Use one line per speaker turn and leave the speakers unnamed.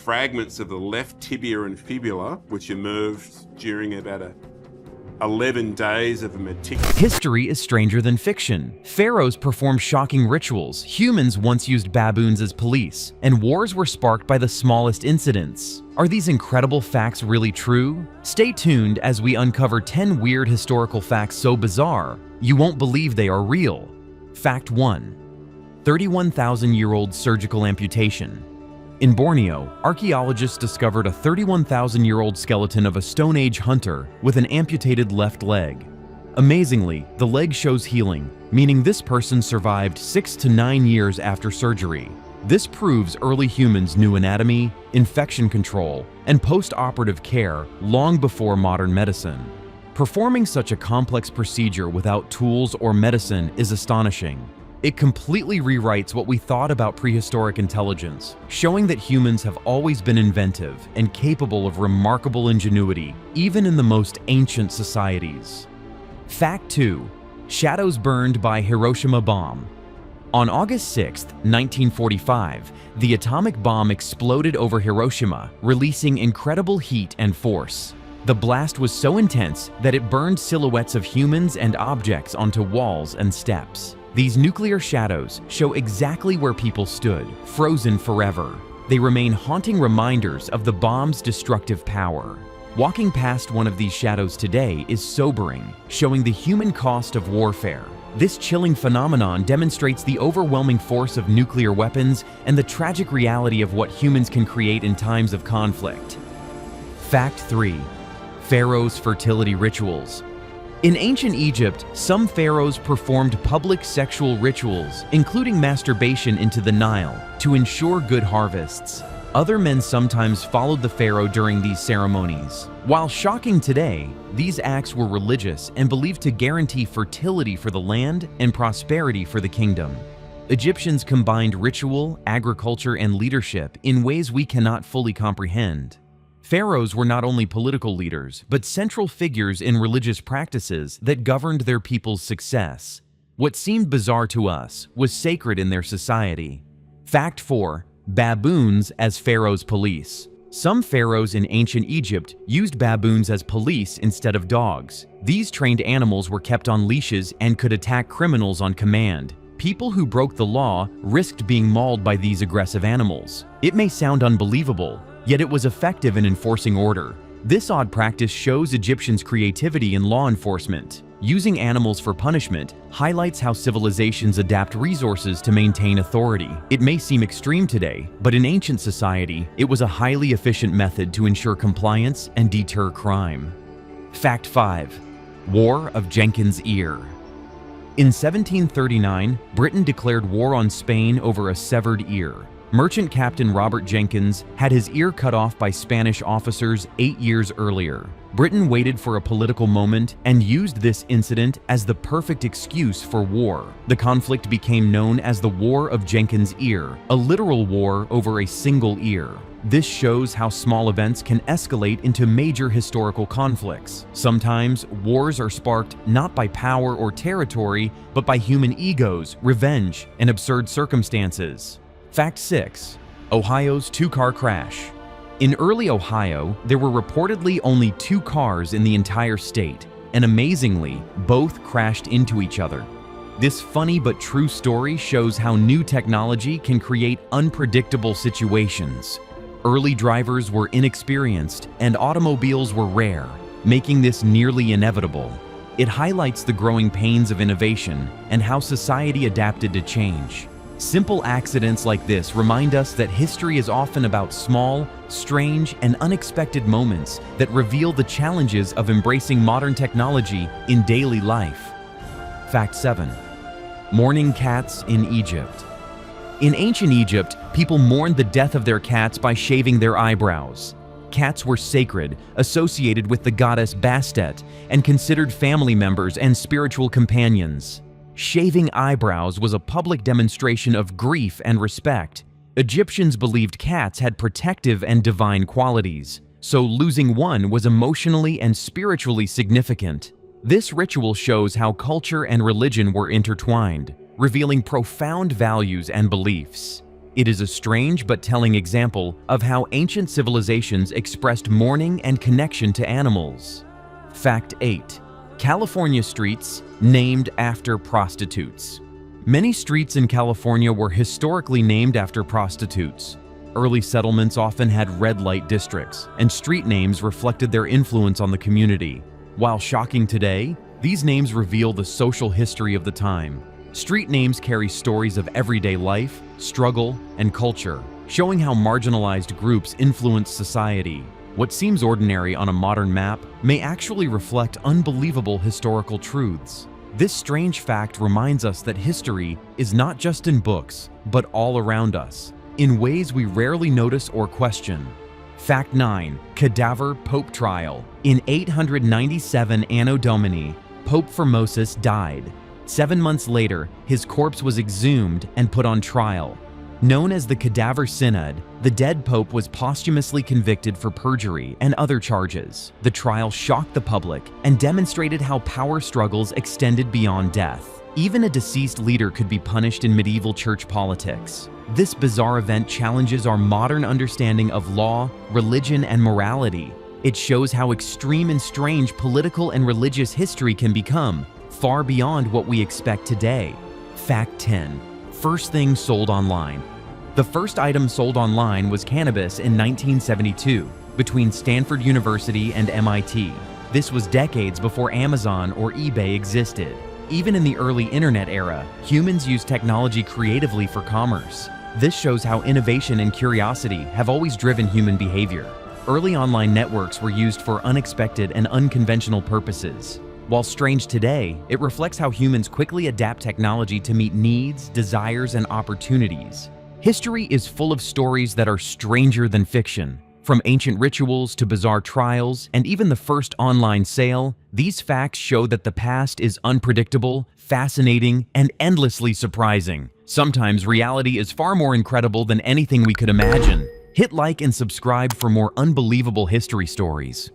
fragments of the left tibia and fibula, which emerged during about 11 days of a meticulous...
History is stranger than fiction. Pharaohs performed shocking rituals, humans once used baboons as police, and wars were sparked by the smallest incidents. Are these incredible facts really true? Stay tuned as we uncover 10 weird historical facts so bizarre, you won't believe they are real. Fact 1. 31,000-year-old surgical amputation. In Borneo, archaeologists discovered a 31,000-year-old skeleton of a Stone Age hunter with an amputated left leg. Amazingly, the leg shows healing, meaning this person survived 6 to 9 years after surgery. This proves early humans knew anatomy, infection control, and post-operative care long before modern medicine. Performing such a complex procedure without tools or medicine is astonishing. It completely rewrites what we thought about prehistoric intelligence, showing that humans have always been inventive and capable of remarkable ingenuity, even in the most ancient societies. Fact 2. Shadows burned by Hiroshima bomb. On August 6, 1945, the atomic bomb exploded over Hiroshima, releasing incredible heat and force. The blast was so intense that it burned silhouettes of humans and objects onto walls and steps. These nuclear shadows show exactly where people stood, frozen forever. They remain haunting reminders of the bomb's destructive power. Walking past one of these shadows today is sobering, showing the human cost of warfare. This chilling phenomenon demonstrates the overwhelming force of nuclear weapons and the tragic reality of what humans can create in times of conflict. Fact 3. Pharaohs' fertility rituals. In ancient Egypt, some pharaohs performed public sexual rituals, including masturbation into the Nile, to ensure good harvests. Other men sometimes followed the pharaoh during these ceremonies. While shocking today, these acts were religious and believed to guarantee fertility for the land and prosperity for the kingdom. Egyptians combined ritual, agriculture, and leadership in ways we cannot fully comprehend. Pharaohs were not only political leaders, but central figures in religious practices that governed their people's success. What seemed bizarre to us was sacred in their society. Fact 4. Baboons as pharaoh's police. Some pharaohs in ancient Egypt used baboons as police instead of dogs. These trained animals were kept on leashes and could attack criminals on command. People who broke the law risked being mauled by these aggressive animals. It may sound unbelievable, yet it was effective in enforcing order. This odd practice shows Egyptians' creativity in law enforcement. Using animals for punishment highlights how civilizations adapt resources to maintain authority. It may seem extreme today, but in ancient society, it was a highly efficient method to ensure compliance and deter crime. Fact 5. War of Jenkins' Ear. In 1739, Britain declared war on Spain over a severed ear. Merchant Captain Robert Jenkins had his ear cut off by Spanish officers 8 years earlier. Britain waited for a political moment and used this incident as the perfect excuse for war. The conflict became known as the War of Jenkins' Ear, a literal war over a single ear. This shows how small events can escalate into major historical conflicts. Sometimes, wars are sparked not by power or territory, but by human egos, revenge, and absurd circumstances. Fact 6. Ohio's two-car crash. In early Ohio, there were reportedly only 2 cars in the entire state, and amazingly, both crashed into each other. This funny but true story shows how new technology can create unpredictable situations. Early drivers were inexperienced, and automobiles were rare, making this nearly inevitable. It highlights the growing pains of innovation and how society adapted to change. Simple accidents like this remind us that history is often about small, strange, and unexpected moments that reveal the challenges of embracing modern technology in daily life. Fact 7. Mourning cats in Egypt. In ancient Egypt, people mourned the death of their cats by shaving their eyebrows. Cats were sacred, associated with the goddess Bastet, and considered family members and spiritual companions. Shaving eyebrows was a public demonstration of grief and respect. Egyptians believed cats had protective and divine qualities, so losing one was emotionally and spiritually significant. This ritual shows how culture and religion were intertwined, revealing profound values and beliefs. It is a strange but telling example of how ancient civilizations expressed mourning and connection to animals. Fact 8. California streets named after prostitutes. Many streets in California were historically named after prostitutes. Early settlements often had red light districts, and street names reflected their influence on the community. While shocking today, these names reveal the social history of the time. Street names carry stories of everyday life, struggle, and culture, showing how marginalized groups influence society. What seems ordinary on a modern map may actually reflect unbelievable historical truths. This strange fact reminds us that history is not just in books, but all around us, in ways we rarely notice or question. Fact 9. Cadaver Pope Trial. In 897 Anno Domini, Pope Formosus died. 7 months later, his corpse was exhumed and put on trial. Known as the Cadaver Synod, the dead pope was posthumously convicted for perjury and other charges. The trial shocked the public and demonstrated how power struggles extended beyond death. Even a deceased leader could be punished in medieval church politics. This bizarre event challenges our modern understanding of law, religion, and morality. It shows how extreme and strange political and religious history can become, far beyond what we expect today. Fact 10. First thing sold online. The first item sold online was cannabis in 1972 between Stanford University and MIT. This was decades before Amazon or eBay existed. Even in the early internet era, humans used technology creatively for commerce. This shows how innovation and curiosity have always driven human behavior. Early online networks were used for unexpected and unconventional purposes. While strange today, it reflects how humans quickly adapt technology to meet needs, desires, and opportunities. History is full of stories that are stranger than fiction. From ancient rituals to bizarre trials, and even the first online sale, these facts show that the past is unpredictable, fascinating, and endlessly surprising. Sometimes reality is far more incredible than anything we could imagine. Hit like and subscribe for more unbelievable history stories.